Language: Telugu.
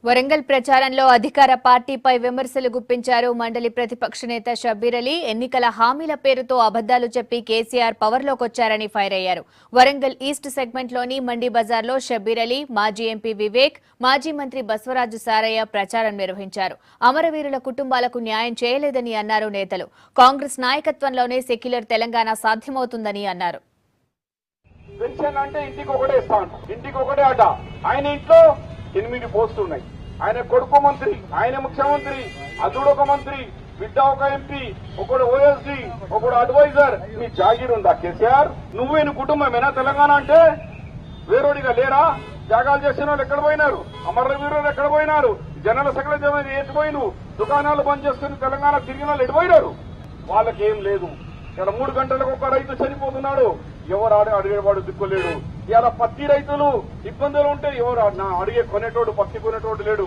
వరంగల్ ప్రచారంలో అధికార పార్టీపై విమర్శలు గుప్పించారు మండలి ప్రతిపక్ష నేత షబ్బీర్ అలీ. ఎన్నికల హామీల పేరుతో అబద్దాలు చెప్పి కేసీఆర్ పవర్లోకొచ్చారని ఫైర్ అయ్యారు. వరంగల్ ఈస్ట్ సెగ్మెంట్లోని మండి బజార్లో షబ్బీర్ అలీ, మాజీ ఎంపీ వివేక్, మాజీ మంత్రి బస్వరాజు సారయ్య ప్రచారం నిర్వహించారు. అమరవీరుల కుటుంబాలకు న్యాయం చేయలేదని అన్నారు నేతలు. కాంగ్రెస్ నాయకత్వంలోనే సెక్యులర్ తెలంగాణ సాధ్యమవుతుందని అన్నారు. పెన్షన్ అంటే ఇంటికి ఒకటే ఇస్తాను, ఇంటికి ఒకటే అట. ఆయన ఇంట్లో 8 పోస్టులు ఉన్నాయి. ఆయన కొడుకు మంత్రి, ఆయన ముఖ్యమంత్రి, అదుడు ఒక మంత్రి, బిడ్డ ఒక ఎంపీ, ఒకడు ఓఎస్డీ, ఒకడు అడ్వైజర్. నీ జాగీర్ ఉందా కేసీఆర్? నువ్వే నీ కుటుంబమేనా తెలంగాణ అంటే? వేరోడిగా లేరా? త్యాగాలు చేసిన వాళ్ళు ఎక్కడ పోయినారు? అమరవీరులు ఎక్కడ పోయినారు? జనరల్ సెక్రటరీ ఎటుపోయిను? దుకాణాలు బంద్ చేసుకుని తెలంగాణ తిరిగిన వాళ్ళు ఎటుపోయినారు? వాళ్ళకేం లేదు. ఇక్కడ 3 గంటలకు ఒక రైతు చనిపోతున్నాడు, ఎవరు అడిగేవాడు దిక్కులేడు. ఇలా పత్తి రైతులు ఇబ్బందులు ఉంటే ఎవరు అడిగే కొనేటోడు, పత్తి కొనేటోడు లేడు.